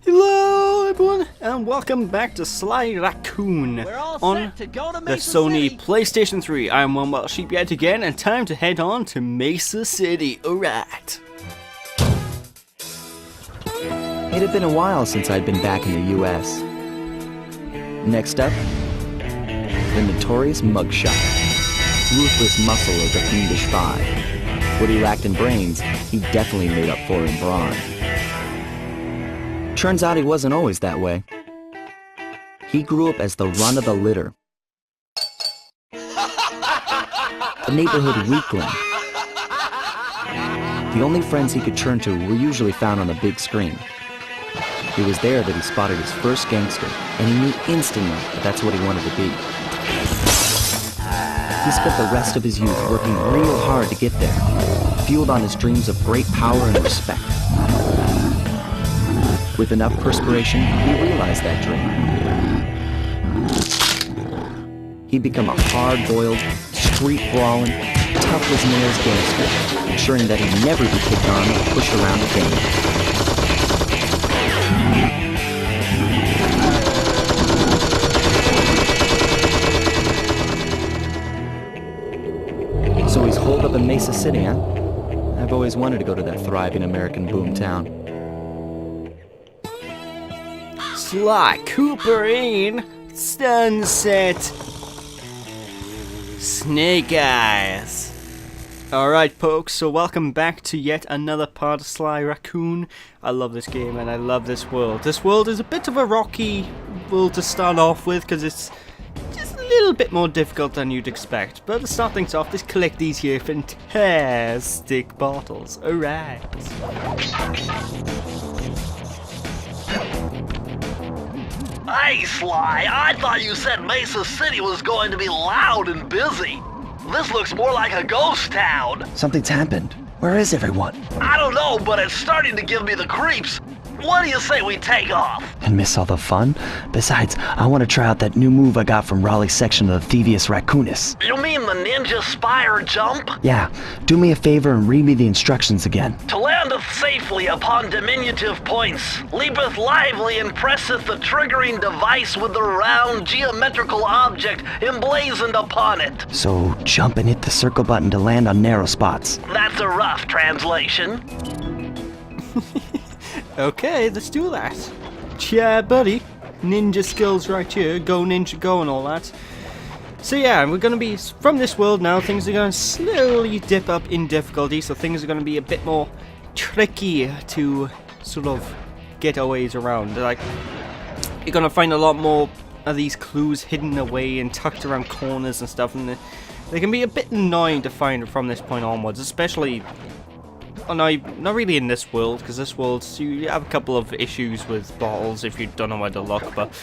Hello everyone and welcome back to Sly Raccoon on the Sony PlayStation 3. I'm One Wild Sheep yet again and time to head on to Mesa City. Alright. It had been a while since I'd been back in the US. Next up, the notorious Mugshot. Ruthless muscle of the fiendish five. What he lacked in brains, he definitely made up for in brawn. Turns out he wasn't always that way. He grew up as the run of the litter. A neighborhood weakling. The only friends he could turn to were usually found on the big screen. It was there that he spotted his first gangster, and he knew instantly that that's what he wanted to be. He spent the rest of his youth working real hard to get there, fueled on his dreams of great power and respect. With enough perspiration, he realized that dream. He'd become a hard-boiled, street-brawling, tough-as-nails gangster, ensuring that he'd never be kicked on or pushed around again. So he's holed up in Mesa City, huh? I've always wanted to go to that thriving American boomtown. Sly Cooper in Sunset. Snake Eyes. Alright folks, so welcome back to yet another part of Sly Raccoon. I love this game and I love this world. This world is a bit of a rocky world to start off with because it's just a little bit more difficult than you'd expect. But to start things off, let's collect these here fantastic bottles. Alright. Hey, Sly, I thought you said Mesa City was going to be loud and busy. This looks more like a ghost town. Something's happened. Where is everyone? I don't know, but it's starting to give me the creeps. What do you say we take off? And miss all the fun? Besides, I want to try out that new move I got from Raleigh's section of the Thievius Raccoonus. You mean the ninja spire jump? Yeah, do me a favor and read me the instructions again. To landeth safely upon diminutive points, leapeth lively and presseth the triggering device with the round geometrical object emblazoned upon it. So jump and hit the circle button to land on narrow spots. That's a rough translation. Okay, let's do that. Yeah, buddy. Ninja skills right here. Go ninja go and all that. So yeah, we're going to be, from this world now, things are going to slowly dip up in difficulty. So things are going to be a bit more tricky to sort of get our ways around. Like, you're going to find a lot more of these clues hidden away and tucked around corners and stuff. And they can be a bit annoying to find from this point onwards, especially... Oh no, not really in this world, because this world, you have a couple of issues with bottles if you don't know where to look, but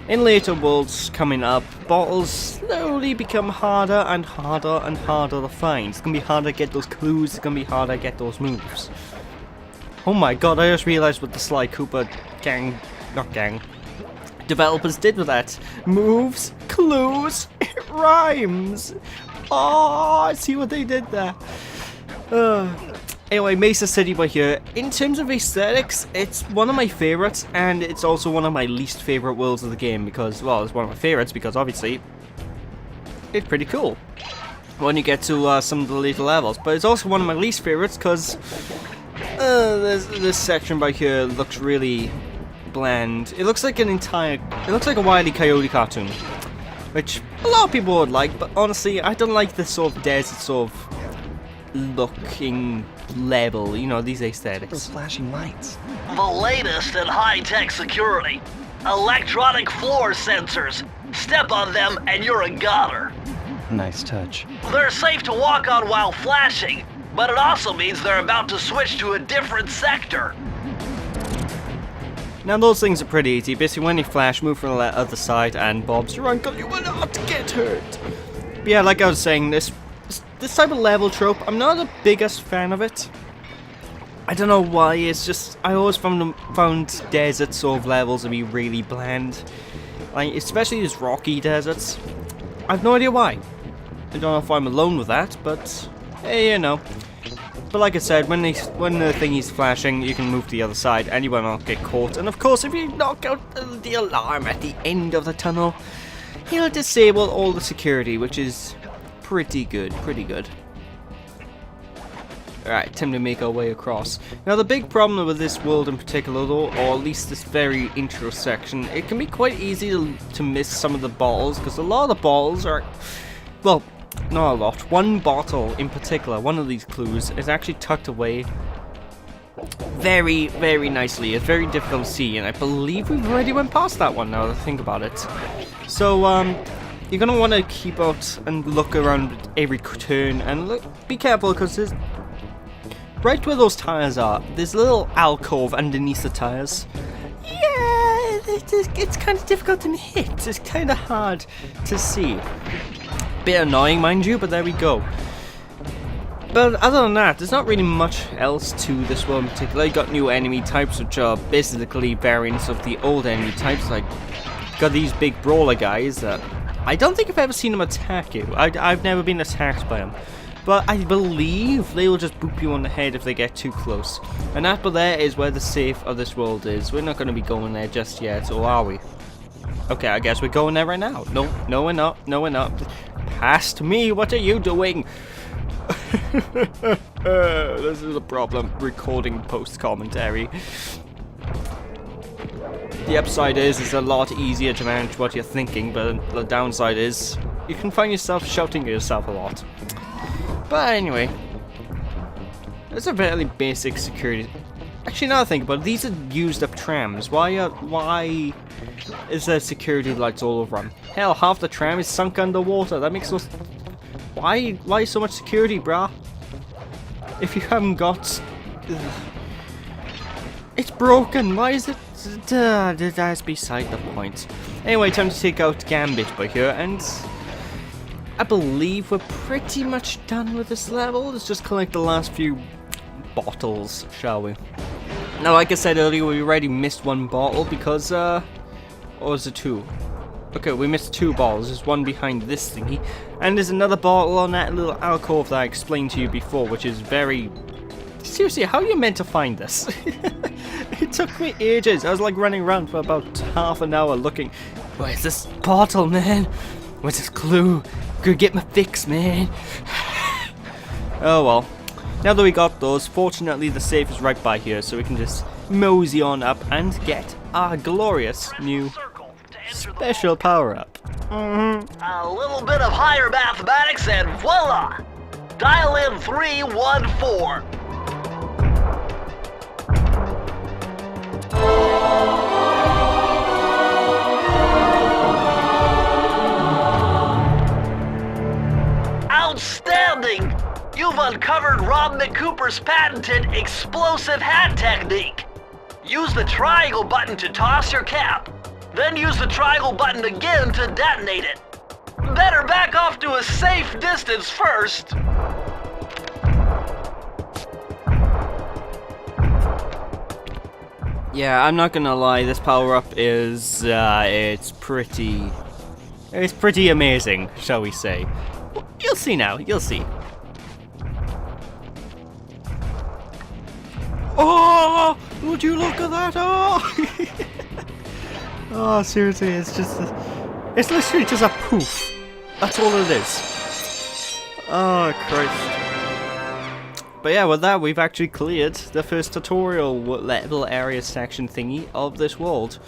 in later worlds coming up, bottles slowly become harder and harder and harder to find. It's going to be harder to get those clues, it's going to be harder to get those moves. Oh my god, I just realized what the Sly Cooper developers did with that. Moves, clues, it rhymes. Oh, I see what they did there. Anyway, Mesa City by here. In terms of aesthetics, it's one of my favorites, and it's also one of my least favorite worlds of the game because, well, it's one of my favorites because obviously it's pretty cool when you get to some of the later levels. But it's also one of my least favorites because this section by here looks really bland. It looks like a Wile E. Coyote cartoon, which a lot of people would like, but honestly, I don't like this sort of desert sort of looking level, you know, these aesthetics. Those flashing lights. The latest in high-tech security. Electronic floor sensors. Step on them and you're a goner. Nice touch. They're safe to walk on while flashing, but it also means they're about to switch to a different sector. Now those things are pretty easy. Basically when you flash, move from the other side and Bob's your uncle, you will not get hurt. But yeah, like I was saying, this type of level trope, I'm not the biggest fan of it. I don't know why, it's just, I always found desert sort of levels to be really bland. Like, especially these rocky deserts. I have no idea why. I don't know if I'm alone with that, but, hey, you know. But like I said, when the thingy's flashing, you can move to the other side and you will not get caught. And of course, if you knock out the alarm at the end of the tunnel, he'll disable all the security, which is pretty good, Alright, time to make our way across. Now the big problem with this world in particular though, or at least this very intro section, it can be quite easy to miss some of the bottles, because a lot of the bottles are, well, not a lot. One bottle in particular, one of these clues, is actually tucked away very, very nicely. It's very difficult to see, and I believe we've already went past that one now that I think about it. So, you're going to want to keep out and look around every turn, and be careful, because there's right where those tires are, there's a little alcove underneath the tires. Yeah, it's kind of difficult to hit. It's kind of hard to see. Bit annoying, mind you, but there we go. But other than that, there's not really much else to this world in particular. You got new enemy types, which are basically variants of the old enemy types. Like, got these big brawler guys that I don't think I've ever seen them attack you. I've never been attacked by them. But I believe they will just boop you on the head if they get too close. And that there is where the safe of this world is. We're not going to be going there just yet, or are we? Okay, I guess we're going there right now. No, we're not. No, we're not. Past me, what are you doing? This is a problem, recording post-commentary. The upside is it's a lot easier to manage what you're thinking, but the downside is you can find yourself shouting at yourself a lot. But anyway, it's a fairly basic security. Actually, now I think about it, these are used up trams. Why is there security lights all over them? Hell, half the tram is sunk underwater. That makes no. Why so much security, brah? If you haven't got, it's broken. Why is it? That's beside the point. Anyway, time to take out Gambit by here, and I believe we're pretty much done with this level. Let's just collect the last few bottles, shall we? Now, like I said earlier, we already missed one bottle because, or was it two? Okay, we missed two bottles. There's one behind this thingy, and there's another bottle on that little alcove that I explained to you before, which is very... Seriously, how are you meant to find this? It took me ages. I was like running around for about half an hour looking. Where's this bottle, man? Where's this clue? Go get my fix, man. Oh well. Now that we got those, fortunately the safe is right by here, so we can just mosey on up and get our glorious new special power-up. A little bit of higher mathematics and voila! Dial in 314. Outstanding! You've uncovered Rob McCooper's patented explosive hat technique. Use the triangle button to toss your cap. Then use the triangle button again to detonate it. Better back off to a safe distance first. Yeah, I'm not gonna lie, this power-up is, it's pretty amazing, shall we say. You'll see now, you'll see. Oh, would you look at that? Oh, oh, seriously, it's it's literally just a poof. That's all it is. Oh, Christ. But yeah, with that, we've actually cleared the first tutorial level area section thingy of this world.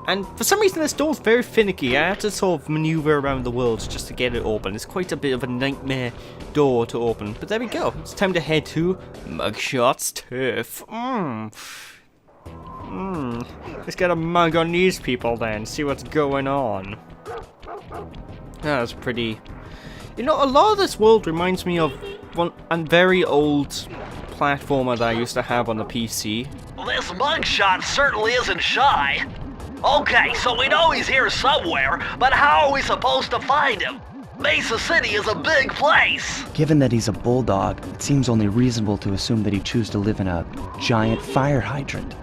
And for some reason, this door's very finicky. I have to sort of maneuver around the world just to get it open. It's quite a bit of a nightmare door to open. But there we go. It's time to head to Mugshots Turf. Let's get a mug on these people then. See what's going on. That's pretty... You know, a lot of this world reminds me of a very old platformer that I used to have on the PC. This mugshot certainly isn't shy. Okay, so we know he's here somewhere, but how are we supposed to find him? Mesa City is a big place. Given that he's a bulldog, it seems only reasonable to assume that he'd choose to live in a giant fire hydrant.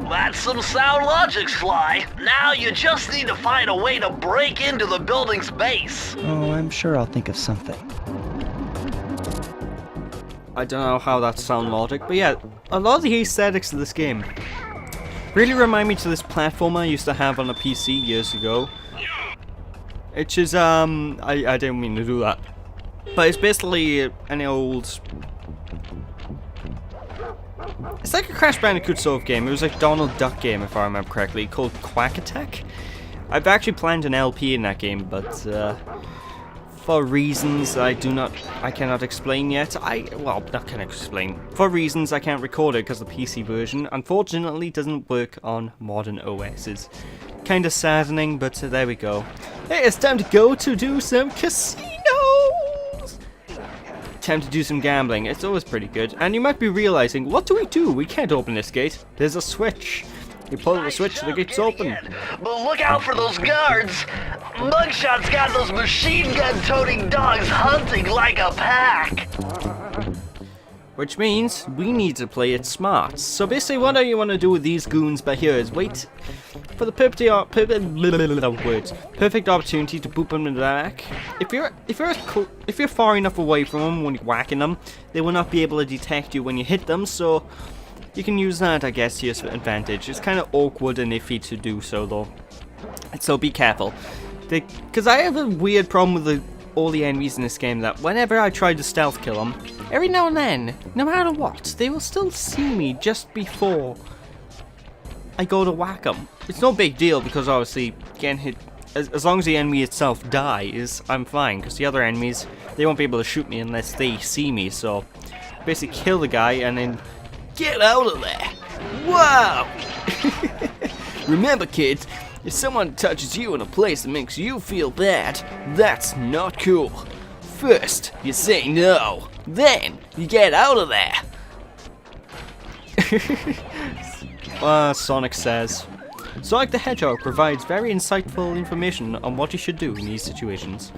That's some sound logic, Sly. Now you just need to find a way to break into the building's base. Oh, I'm sure I'll think of something. I don't know how that sound logic, but yeah, a lot of the aesthetics of this game really remind me to this platformer I used to have on a PC years ago. Which is, I didn't mean to do that. But it's basically an old... It's like a Crash Bandicoot sort of game. It was like Donald Duck game, if I remember correctly, called Quack Attack. I've actually planned an LP in that game, but for reasons I cannot explain yet. Well, not can explain. For reasons I can't record it because the PC version, unfortunately, doesn't work on modern OSs. Kinda saddening, but there we go. Hey, it's time to go to do some casinos! Time to do some gambling. It's always pretty good. And you might be realizing, what do? We can't open this gate. There's a switch. You pull the switch, the gate's open. But look out for those guards! Mugshots got those machine gun toting dogs hunting like a pack! Which means we need to play it smart. So basically what you want to do with these goons by here is wait for the perfect opportunity to boop them in the back. If you're far enough away from them when you're whacking them, they will not be able to detect you when you hit them, so you can use that, I guess, to your advantage. It's kind of awkward and iffy to do so though. So be careful. Because I have a weird problem with all the enemies in this game that whenever I try to stealth kill them, every now and then, no matter what, they will still see me just before I go to whack them. It's no big deal because obviously getting hit, as long as the enemy itself dies, I'm fine. Because the other enemies, they won't be able to shoot me unless they see me. So basically kill the guy and then get out of there. Wow! Remember kids, if someone touches you in a place that makes you feel bad, that's not cool. First, you say no. Then, you get out of there. Sonic says. Sonic the Hedgehog provides very insightful information on what you should do in these situations.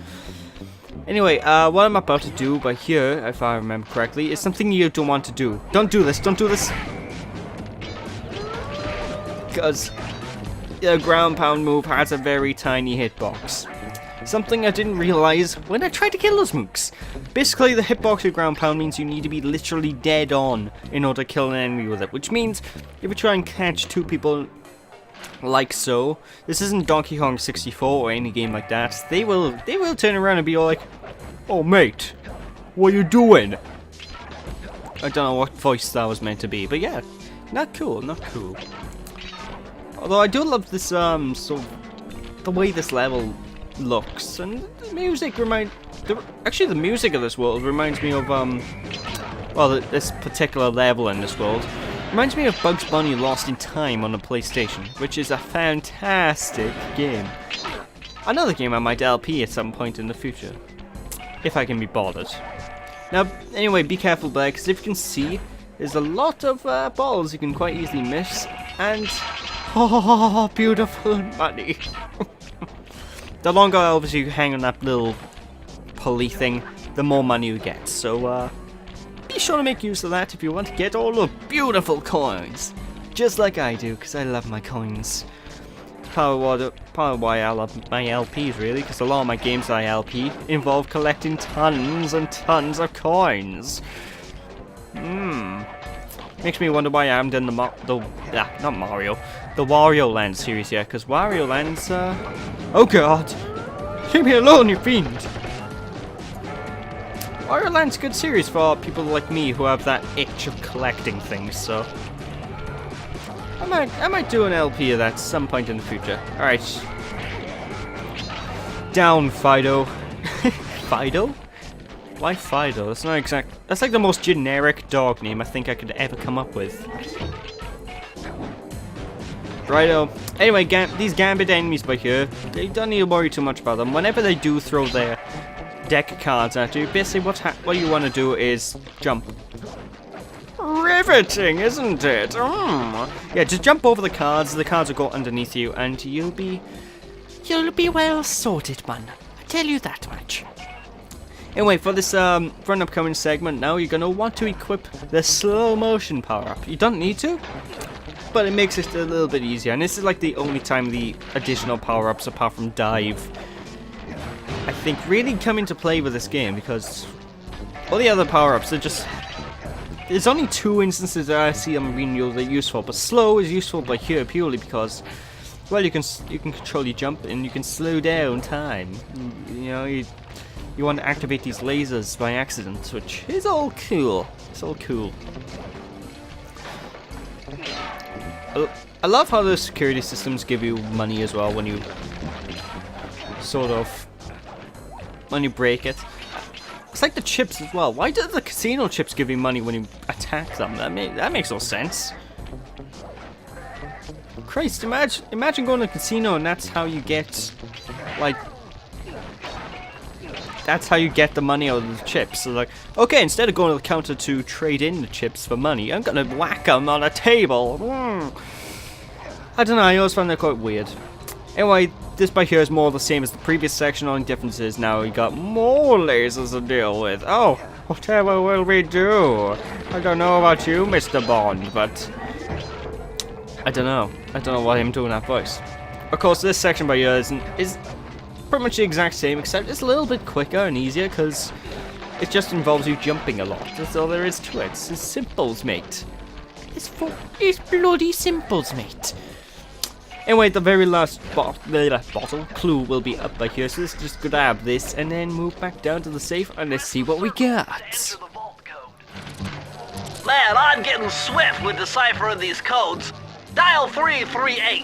Anyway, what I'm about to do by here, if I remember correctly, is something you don't want to do. Don't do this, don't do this. Because the ground pound move has a very tiny hitbox. Something I didn't realize when I tried to kill those mooks. Basically, the hitbox of ground pound means you need to be literally dead on in order to kill an enemy with it. Which means, if you try and catch two people like so, this isn't Donkey Kong 64 or any game like that, they will turn around and be all like, "Oh mate, what you doing?" I don't know what voice that was meant to be, but yeah, not cool, not cool. Although I do love this sort of the way this level looks, and the music actually the music of this world reminds me of well, this particular level in this world reminds me of Bugs Bunny Lost in Time on the PlayStation, which is a fantastic game. Another game I might LP at some point in the future, if I can be bothered. Now, anyway, be careful there, because if you can see, there's a lot of balls you can quite easily miss, and oh, beautiful money. The longer, obviously, you hang on that little pulley thing, the more money you get. So, be sure to make use of that if you want to get all the beautiful coins. Just like I do, because I love my coins. Part of why I love my LPs, really, because a lot of my games I LP involve collecting tons and tons of coins. Makes me wonder why I haven't done the Wario Land series yet, because Wario Land's, oh god! Leave me alone, you fiend! Wario Land's a good series for people like me who have that itch of collecting things, so I might do an LP of that at some point in the future. Alright. Down, Fido. Fido? Why Fido? That's not exact. That's like the most generic dog name I think I could ever come up with. Righto. Anyway, these Gambit enemies by here, they don't need to worry too much about them. Whenever they do throw their deck of cards at you, basically what you want to do is jump. Riveting, isn't it? Yeah, just jump over the cards will go underneath you, and you'll be well sorted, man. I tell you that much. Anyway, for this for an upcoming segment now, you're gonna want to equip the slow motion power-up. You don't need to, but it makes it a little bit easier. And this is like the only time the additional power-ups, apart from dive, I think really come into play with this game, because all the other power-ups are just there's only 2 instances that I see them being really useful, but slow is useful by here purely because, well, you can control your jump and you can slow down time. You know, you want to activate these lasers by accident, which is all cool. It's all cool. I love how the security systems give you money as well when you break it. It's like the chips as well. Why do the casino chips give you money when you attack them? That makes no sense. Christ, imagine going to a casino and that's how you get, like, that's how you get the money out of the chips. So like, okay, instead of going to the counter to trade in the chips for money, I'm gonna whack them on a table. I don't know, I always found that quite weird. Anyway, this by here is more the same as the previous section, only difference is now we got more lasers to deal with. Oh, whatever will we do? I don't know about you, Mr. Bond, but I don't know why I'm doing that voice. Of course, this section by here is pretty much the exact same, except it's a little bit quicker and easier because it just involves you jumping a lot. That's all there is to it. It's simples, mate. It's bloody simples, mate. Anyway, the very last bottle clue will be up by here, so let's just grab this and then move back down to the safe and let's see what we got. Man, I'm getting swift with deciphering these codes. Dial 338.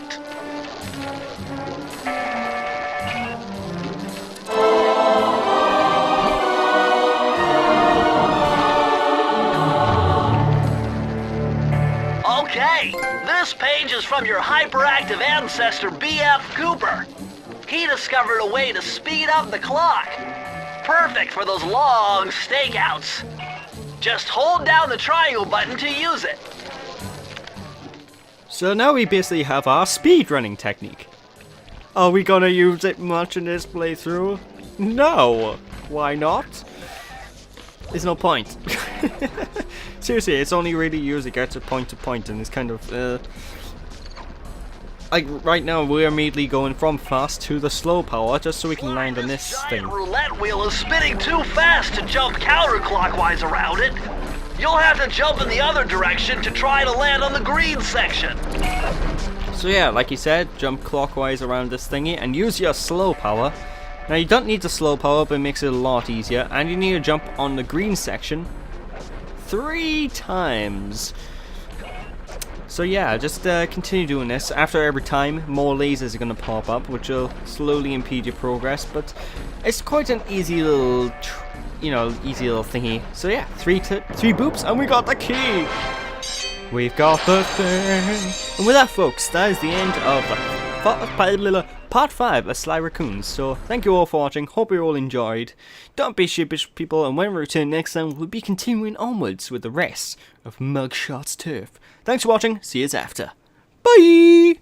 Okay, this page is from your hyperactive ancestor, B.F. Cooper. He discovered a way to speed up the clock. Perfect for those long stakeouts. Just hold down the triangle button to use it. So now we basically have our speedrunning technique. Are we gonna use it much in this playthrough? No! Why not? There's no point. Seriously, it's only really used to get to point, and it's kind of, like, right now we're immediately going from fast to the slow power, just so we can land on this thing. The roulette wheel is spinning too fast to jump counterclockwise around it. You'll have to jump in the other direction to try to land on the green section. So yeah, like you said, jump clockwise around this thingy and use your slow power. Now you don't need the slow power, but it makes it a lot easier. And you need to jump on the green section 3 times. So yeah, just continue doing this. After every time, more lasers are going to pop up, which will slowly impede your progress. But it's quite an easy little, easy little thingy. So yeah, 3 boops, and we got the key. We've got the thing. And with that, folks, that is the end of part 5 of Sly Raccoon. So thank you all for watching. Hope you all enjoyed. Don't be sheepish, people. And when we return next time, we'll be continuing onwards with the rest of Mugshots Turf. Thanks for watching. See you after. Bye.